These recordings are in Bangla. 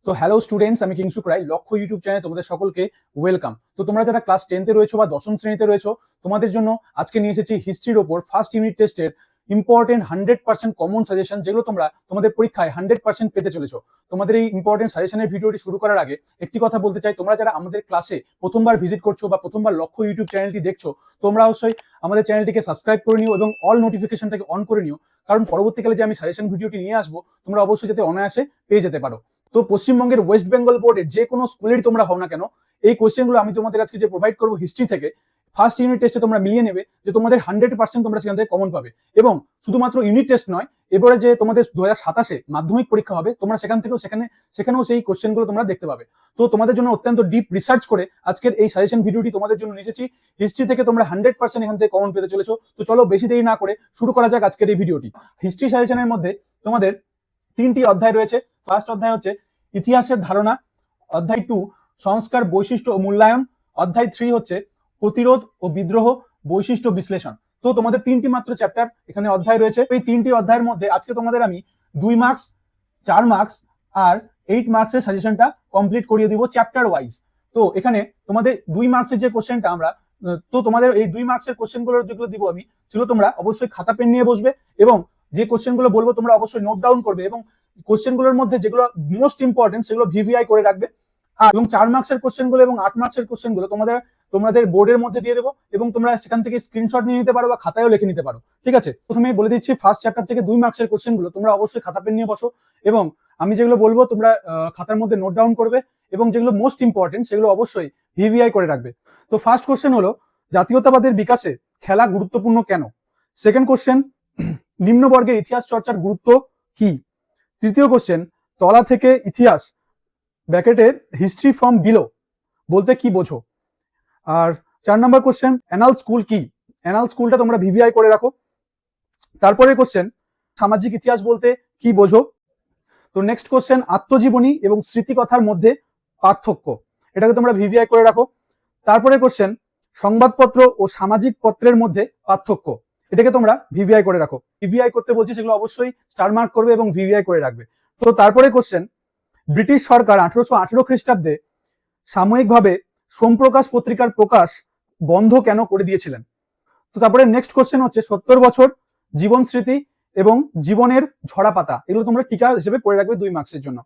তো হ্যালো স্টুডেন্টস, আমি কিংসুক রায়, লক্ষ্য ইউটিউব চ্যানেলে তোমাদের সকলকে ওয়েলকাম। তো তোমরা যারা ক্লাস 10তে রয়েছো বা দশম শ্রেণীতে রয়েছো, তোমাদের জন্য আজকে নিয়ে এসেছি হিস্ট্রির ওপর ফার্স্ট ইউনিট টেস্টের ইম্পর্টেন্ট 100% কমন সাজেশন, যেগুলো তোমরা তোমাদের পরীক্ষায় 100% পেতে চলেছো। তোমাদের এই ইম্পর্টেন্ট সাজেশনের ভিডিওটি শুরু করার আগে একটি কথা বলতে চাই, তোমরা যারা আমাদের ক্লাসে প্রথমবার ভিজিট করছো বা প্রথমবার লক্ষ্য ইউটিউব চ্যানেলটি দেখছো, তোমরা অবশ্যই আমাদের চ্যানেলটিকে সাবস্ক্রাইব করে নিও এবং অল নোটিফিকেশনটাকে অন করে নিও, কারণ পরবর্তীকালে যে আমি সাজেশন ভিডিওটি নিয়ে আসবো তোমরা অবশ্যই যাতে অনায়াসে পেয়ে যেতে পারো। তো পশ্চিমবঙ্গের ওয়েস্ট বেঙ্গল বোর্ডের যে কোনো স্কুলেরই তোমরা হও না কেন, এই কোশ্চেনগুলো আমি তোমাদের আজকে যে প্রোভাইড করবো হিস্ট্রি থেকে, ফার্স্ট ইউনিট টেস্টে তোমরা মিলিয়ে নেবে যে তোমাদের 100% তোমরা সেখান থেকে কমন পাবে। এবং শুধুমাত্র ইউনিট টেস্ট নয়, এবারে যে তোমাদের 2027-এ মাধ্যমিক পরীক্ষা হবে, তোমরা সেখানেও সেই কোশ্চেনগুলো তোমরা দেখতে পাবে। তো তোমাদের জন্য অত্যন্ত ডিপ রিসার্চ করে আজকের এই সাজেশন ভিডিওটি তোমাদের জন্য নিয়ে এসেছি। হিস্ট্রি থেকে তোমরা 100% এখান থেকে কমন পেতে চলেছো। তো চলো বেশি দেরি না করে শুরু করা যাক আজকের এই ভিডিওটি। হিস্ট্রি সাজেশনের মধ্যে তোমাদের 3টি অধ্যায় রয়েছে। ফার্স্ট অধ্যায় হচ্ছে ইতিহাসের ধারণা, অধ্যায় 2 সংস্কার, বৈশিষ্ট্য ও মূল্যায়ন, অধ্যায় 3 হচ্ছে প্রতিরোধ ও বিদ্রোহ, বৈশিষ্ট্য বিশ্লেষণ। তো তোমাদের 3টি মাত্র চ্যাপ্টার এখানে অধ্যায় রয়েছে। এই 3টি অধ্যায়ের মধ্যে আজকে তোমাদের আমি 2 মার্কস, 4 মার্কস আর 8 মার্কসের সাজেশনটা কমপ্লিট করিয়ে দিব চ্যাপ্টার ওয়াইজ। তো এখানে তোমাদের 2 মার্কসের যে কোশ্চেনটা তোমাদের এই 2 মার্কসের কোশ্চেনগুলো যেগুলো দিব আমি, সেগুলো তোমরা অবশ্যই খাতা পেন নিয়ে বসবে এবং যে কোশ্চেনগুলো বলবো তোমরা অবশ্যই নোট ডাউন করবে এবং কোশ্চেনগুলোর মধ্যে যেগুলো মোস্ট ইম্পর্টেন্ট সেগুলো ভিভিআই করে রাখবে। আর এবং 4 মার্কসের কোশ্চেনগুলো এবং 8 মার্কসের কোশ্চেনগুলো তোমাদের বোর্ডের মধ্যে দিয়ে দেবো এবং তোমরা সেখান থেকে স্ক্রিনশট নিয়ে নিতে পারো বা খাতায়ও লিখে নিতে পারো। ঠিক আছে, প্রথমে বলে দিচ্ছি ফার্স্ট চ্যাপ্টার থেকে 2 মার্কসের কোশ্চেনগুলো তোমরা অবশ্যই খাতা পেন নিয়ে বসো এবং আমি যেগুলো বলবো তোমরা খাতার মধ্যে নোট ডাউন করবে এবং যেগুলো মোস্ট ইম্পর্টেন্ট সেগুলো অবশ্যই ভিভিআই করে রাখবে। তো ফার্স্ট কোশ্চেন হলো, জাতীয়তাবাদের বিকাশে খেলা গুরুত্বপূর্ণ কেন? সেকেন্ড কোশ্চেন, নিম্নবর্গের ইতিহাস চর্চার গুরুত্ব কি? তৃতীয় কোশ্চেন, তলা থেকে ইতিহাস ব্র্যাকেটে হিস্ট্রি ফ্রম বিলো বলতে কি বোঝো? আর 4 নম্বর কোশ্চেন, অ্যানাল স্কুল কি? অ্যানাল স্কুলটা তোমরা ভিভিআই করে রাখো। তারপরে কোশ্চেন, সামাজিক ইতিহাস বলতে কি বোঝো? তো নেক্সট কোশ্চেন, আত্মজীবনী এবং স্মৃতিকথার মধ্যে পার্থক্য, এটাকে তোমরা ভিভিআই করে রাখো। তারপরে কোশ্চেন, সংবাদপত্র ও সামাজিক পত্রের মধ্যে পার্থক্য, এটাকে তোমরা ভিভিআই করে রাখো। ভিভিআই করতে বলছি সেগুলো অবশ্যই স্টার মার্ক করবে এবং ভিভিআই করে রাখবে। তো তারপরে কোশ্চেন, ব্রিটিশ সরকার 1818 খ্রিস্টাব্দে সাময়িকভাবে সোমপ্রকাশ পত্রিকার প্রকাশ বন্ধ কেন করে দিয়েছিলেন? তো তারপরে নেক্সট কোশ্চেন হচ্ছে 70 বছর জীবন স্মৃতি এবং জীবনের ঝরা পাতা, এগুলো তোমরা টিকা হিসেবে পড়ে রাখবে 2 মার্কসের জন্য।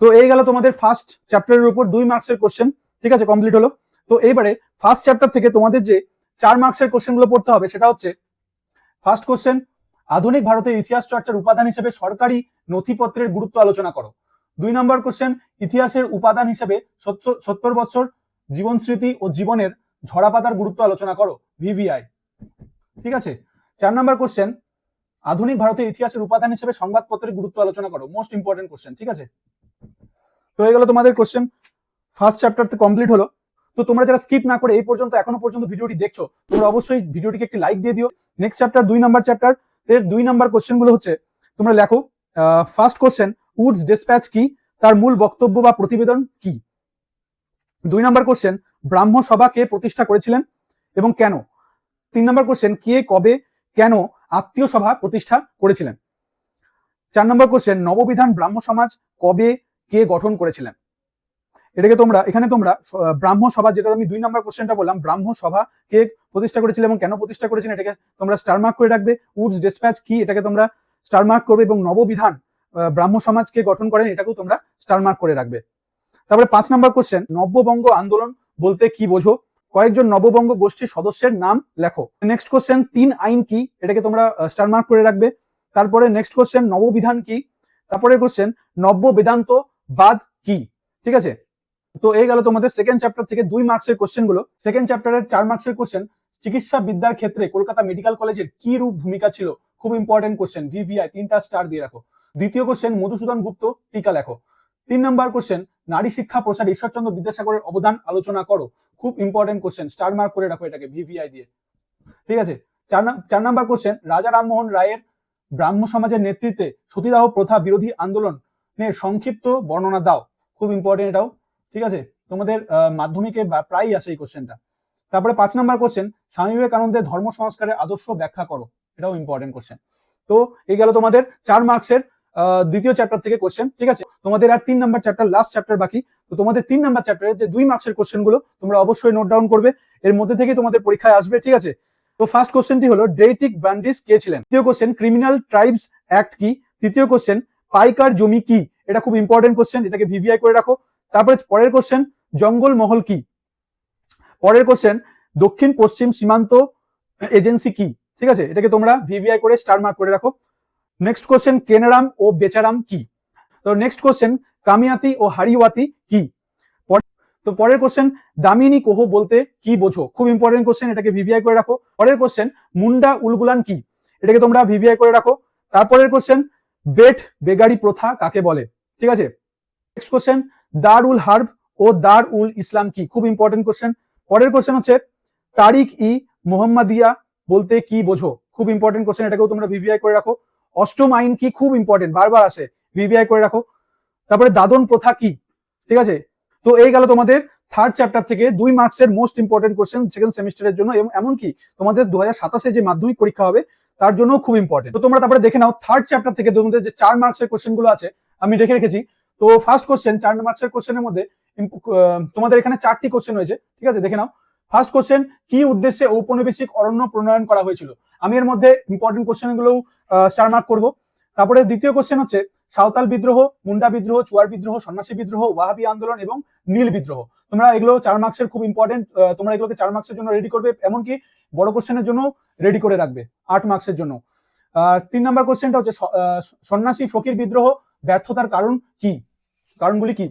তো এই গেল তোমাদের ফার্স্ট চ্যাপ্টারের উপর 2 মার্কসের কোশ্চেন। ঠিক আছে, কমপ্লিট হলো। তো এইবারে ফার্স্ট চ্যাপ্টার থেকে তোমাদের যে 4 মার্কসের কোশ্চেনগুলো পড়তে হবে সেটা হচ্ছে, ফার্স্ট কোশ্চেন, আধুনিক ভারতের ইতিহাস চর্চার উপাদান হিসেবে সরকারি নথিপত্রের গুরুত্ব আলোচনা করো। 2 নম্বর কোশ্চেন, ইতিহাসের উপাদান হিসেবে 70 বছর জীবন স্মৃতি ও জীবনের ঝরা পাতার গুরুত্ব আলোচনা করো, ভিভিআই। ঠিক আছে। 4 নম্বর কোশ্চেন, আধুনিক ভারতের ইতিহাসের উপাদান হিসেবে সংবাদপত্রের গুরুত্ব আলোচনা করো, মোস্ট ইম্পর্টেন্ট কোশ্চেন। ঠিক আছে, তো এই গেল তোমাদের কোশ্চেন। ফার্স্ট চ্যাপ্টার কমপ্লিট হলো। তো তোমরা যারা স্কিপ না করে এখনো পর্যন্ত ভিডিওটি দেখছো, তোমরা অবশ্যই ভিডিওটিকে একটি লাইক দিয়ে দিও। নেক্সট চ্যাপ্টার 2 নম্বর চ্যাপ্টার এর 2 নম্বর কোশ্চেন গুলো হচ্ছে, তোমরা লেখো ফার্স্ট কোশ্চেন, উডস ডিসপ্যাচ কি? তার মূল বক্তব্য বা প্রতিবেদন কি? 2 নম্বর কোশ্চেন, ব্রাহ্ম সভা কে প্রতিষ্ঠা করেছিলেন এবং কেন? 3 নম্বর কোশ্চেন, কে কবে কেন আত্মীয় সভা প্রতিষ্ঠা করেছিলেন? 4 নম্বর কোশ্চেন, নববিধান ব্রাহ্ম সমাজ কবে কে গঠন করেছিলেন? এটাকে এখানে তোমরা ব্রাহ্ম সভা, যেটা আমি 2 নম্বর কোশ্চেনটা বললাম, ব্রাহ্ম সভা কে প্রতিষ্ঠা করেছিল এবং কেন প্রতিষ্ঠা করেছিলেন, এটাকে তোমরা স্টার মার্ক করে রাখবে। উডস ডিসপ্যাচ কি, এটাকে তোমরা স্টার মার্ক করবে এবং নববিধান ব্রাহ্ম সমাজ কে গঠন করেন, এটাকেও তোমরা স্টার মার্ক করে রাখবে। তারপরে 5 নম্বর কোশ্চেন, নব্যবঙ্গ আন্দোলন বলতে কি বোঝো? কয়েকজন নববঙ্গ গোষ্ঠীর সদস্যের নাম লেখো। নেক্সট কোশ্চেন, 3 আইন কি? এটাকে তোমরা স্টার মার্ক করে রাখবে। তারপরে নেক্সট কোশ্চেন, নববিধান কি? তারপরে কোশ্চেন, নব্য বেদান্ত বাদ কি? ঠিক আছে, তো এই গেল তোমাদের সেকেন্ড চ্যাপ্টার থেকে 2 মার্কসের কোশ্চেন গুলো। সেকেন্ড চ্যাপ্টারের 4 মার্কসের কোশ্চেন, চিকিৎসা বিদ্যার ক্ষেত্রে কলকাতা মেডিকেল কলেজের কি রূপ ভূমিকা ছিল? খুব ইম্পর্টেন্ট কোশ্চেন, ভিভিআই 3টা স্টার দিয়ে রাখো। দ্বিতীয় কোশ্চেন, মধুসূদন গুপ্ত টিকা লেখো। 3 নম্বর কোশ্চেন, নারী শিক্ষা প্রসারে ঈশ্বরচন্দ্র বিদ্যাসাগরের অবদান আলোচনা করো। খুব ইম্পর্টেন্ট কোশ্চেন, স্টার মার্ক করে রাখো এটাকে ভিভিআই দিয়ে। ঠিক আছে, 4 নম্বর কোশ্চেন, রাজা রামমোহন রায়ের ব্রাহ্ম সমাজের নেতৃত্বে সতীদাহ প্রথা বিরোধী আন্দোলনের সংক্ষিপ্ত বর্ণনা দাও। খুব ইম্পর্টেন্ট এটাও। ঠিক আছে, তোমাদের মাধ্যমিকে প্রায়ই আসে এই কোশ্চেনটা। তারপরে 5 নম্বর কোশ্চেন, স্বামী বিবেকানন্দের ধর্ম সংস্কারের আদর্শ ব্যাখ্যা করো। এটাও ইম্পর্টেন্ট কোশ্চেন। তো এই গেল তোমাদের 4 মার্কসের দ্বিতীয় চ্যাপ্টার থেকে কোশ্চেন, ঠিক আছে। তোমাদের আর 3 নাম্বার চ্যাপ্টার, লাস্ট চ্যাপ্টার বাকি। তো তোমাদের 3 নাম্বার চ্যাপ্টারের যে 2 মার্কসের কোশ্চেন গুলো তোমরা অবশ্যই নোট ডাউন করবে, এর মধ্যে থেকে তোমাদের পরীক্ষায় আসবে, ঠিক আছে। তো ফার্স্ট কোশ্চেনটি হলো ড্রেটিক ব্যান্ডিস কে ছিলেন। দ্বিতীয় কোশ্চেন ক্রিমিনাল ট্রাইবস অ্যাক্ট কি। তৃতীয় কোশ্চেন পাইকার জমি কি, এটা খুব ইম্পর্টেন্ট কোশ্চেন, এটাকে ভিভিআই করে রাখো। তারপরে পরের কোশ্চেন জঙ্গল মহল কি। পরের কোশ্চেন দক্ষিণ পশ্চিম সীমান্ত এজেন্সি কি, ঠিক আছে, এটাকে তোমরা ভিভিআই করে স্টার মার্ক করে রাখো। নেক্সট কোশ্চেন কেনারাম ও বেচারাম কি। তো নেক্সট কোশ্চেন কামিয়াতি ও হারিওয়াতি কি। তো পরের কোশ্চেন দামিনী কোহ বলতে কি বোঝো, খুব ইম্পর্টেন্ট কোশ্চেন, এটাকে ভিভিআই করে রাখো। পরের কোশ্চেন মুন্ডা উলগুলান কি, এটাকে তোমরা ভিভিআই করে রাখো। তারপরের কোশ্চেন বেট বেগারি প্রথা কাকে বলে, ঠিক আছে। নেক্সট কোশ্চেন দার উল হার্ব ও দার উল ইসলাম কি, খুব ইম্পর্টেন্ট কোশ্চেন। পরের কোশ্চেন হচ্ছে তারিক ই মোহাম্মদিয়া বলতে কি বোঝো, খুব ইম্পর্টেন্ট কোশ্চেন, এটাকেও তোমরা ভিভিআই করে রাখো। অষ্টম আইন কি, খুব ইম্পর্টেন্ট, বারবার আসে, ভিভিআই করে রাখো। তারপরে দাদন প্রথা কি, ঠিক আছে। তো এই গেল তোমাদের থার্ড চ্যাপ্টার থেকে 2 মার্কসের মোস্ট ইম্পর্টেন্ট কোশ্চেন সেকেন্ড সেমিস্টারের জন্য, এবং এমনকি তোমাদের 2027-এ যে মাধ্যমিক পরীক্ষা হবে তার জন্য খুব ইম্পর্টেন্ট। তো তোমরা তারপরে দেখে নাও থার্ড চ্যাপ্টার থেকে তোমাদের যে 4 মার্কসের কোশ্চেন গুলো আছে আমি দেখে রেখেছি। তো ফার্স্ট কোশ্চেন 4 মার্কসের কোশ্চেনের মধ্যে তোমাদের এখানে 4টি কোশ্চেন হয়েছে, ঠিক আছে, দেখে নাও। ফার্স্ট কোশ্চেন কি উদ্দেশ্যে ঔপনিবেশিক অরণ্য প্রণয়ন করা হয়েছিল, আমি এর মধ্যে ইম্পর্টেন্ট কোশ্চেন গুলো স্টার মার্ক করবো। তারপরে দ্বিতীয় কোশ্চেন হচ্ছে সাঁওতাল বিদ্রোহ, মুন্ডা বিদ্রোহ, চুয়ার বিদ্রোহ, সন্ন্যাসী বিদ্রোহ, ওয়াহাবি আন্দোলন এবং নীল বিদ্রোহ। তোমরা এগুলো 4 মার্কসের খুব ইম্পর্টেন্ট, তোমরা এগুলোকে 4 মার্কসের জন্য রেডি করবে, এমনকি বড় কোশ্চেনের জন্য রেডি করে রাখবে 8 মার্কসের জন্য। 3 নাম্বার কোশ্চেনটা হচ্ছে সন্ন্যাসী ফকির বিদ্রোহ ব্যর্থতার কারণ কি, কারণগুলি কি।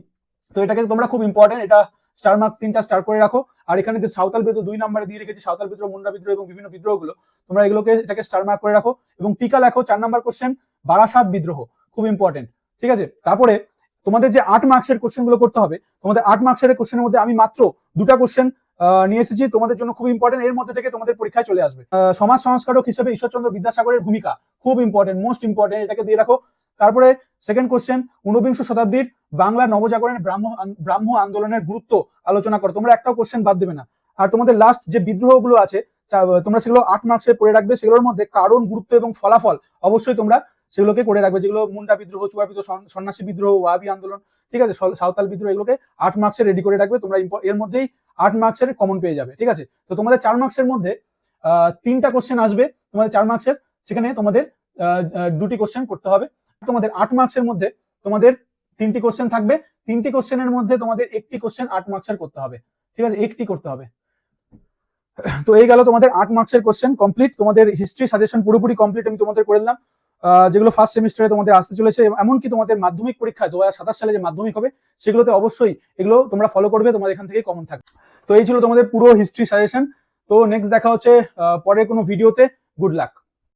তো এটাকে তোমরা খুব ইম্পর্টেন্ট, এটা স্টার মার্ক 3টা স্টার করে রাখো। আর এখানে যে সাঁওতাল বিদ্রোহ 2 নম্বরে দিয়ে রেখেছি, সাঁওতাল বিদ্রোহ, মুন্ডা বিদ্রোহ এবং বিভিন্ন বিদ্রোহগুলো, তোমরা এগুলোকে এটাকে স্টার মার্ক করে রাখো এবং টিকা লেখো। 4 নাম্বার কোশ্চেন বারাসাত বিদ্রোহ, খুব ইম্পর্টেন্ট, ঠিক আছে। তারপরে তোমাদের যে 8 মার্কসের কোশ্চেন গুলো করতে হবে, তোমাদের 8 মার্কসের কোশ্চেনের মধ্যে আমি মাত্র 2টা কোশ্চেন নিয়ে এসেছি তোমাদের জন্য, খুব ইম্পর্টেন্ট, এর মধ্যে থেকে তোমাদের পরীক্ষায় চলে আসবে। সমাজ সংস্কারক হিসেবে ঈশ্বরচন্দ্র বিদ্যাসাগরের ভূমিকা, খুব ইম্পর্টেন্ট, মোস্ট ইম্পর্টেন্ট, এটাকে দিয়ে রাখো। তারপরে সেকেন্ড কোশ্চেন 19বিংশ শতাব্দীর বাংলা নবজাগরণের ব্রাহ্ম আন্দোলনের গুরুত্ব আলোচনা করো, তোমরা একটাও কোশ্চেন বাদ দেবে না। আর তোমাদের লাস্ট যে বিদ্রোহগুলো আছে তোমরা সেগুলো 8 মার্কসে পড়ে রাখবে, সেগুলোর মধ্যে কারণ, গুরুত্ব এবং ফলাফল অবশ্যই তোমরা সেগুলোকে করে রাখবে, যেগুলো মুন্ডা বিদ্রোহ, চুয়া বিদ্রোহ, সন্ন্যাসী বিদ্রোহ, ওয়াহাবি আন্দোলন, ঠিক আছে, সাঁওতাল বিদ্রোহ, এগুলোকে 8 মার্কসে রেডি করে রাখবে তোমরা, এর মধ্যেই 8 মার্কসের কমন পেয়ে যাবে, ঠিক আছে। তো তোমাদের 4 মার্কসের মধ্যে 3টা কোশ্চেন আসবে তোমাদের 4 মার্কসের, সেখানে তোমাদের 2টি কোশ্চেন করতে হবে। তোমাদের 8 মার্কসের মধ্যে তোমাদের 3টি কোশ্চেন থাকবে, 3টি কোশ্চেনের মধ্যে তোমাদের 1টি কোশ্চেন 8 মার্কসের করতে হবে, ঠিক আছে, 1টি করতে হবে। তো এই গেল তোমাদের 8 মার্কসের কোশ্চেন কমপ্লিট। তোমাদের হিস্ট্রি সাজেশন পুরোপুরি কমপ্লিট আমি তোমাদের করে দিলাম, যেগুলো ফার্স্ট সেমিস্টারে তোমাদের আসতে চলেছে, এমনকি তোমাদের মাধ্যমিক পরীক্ষায় 2027 সালে যে মাধ্যমিক হবে সেগুলোতে অবশ্যই এগুলো তোমরা ফলো করবে, তোমাদের এখান থেকে কমন থাকবে। তো এই ছিল তোমাদের পুরো হিস্ট্রি সাজেশন। তো নেক্সট দেখা হচ্ছে পরের কোনো ভিডিওতে। Good luck.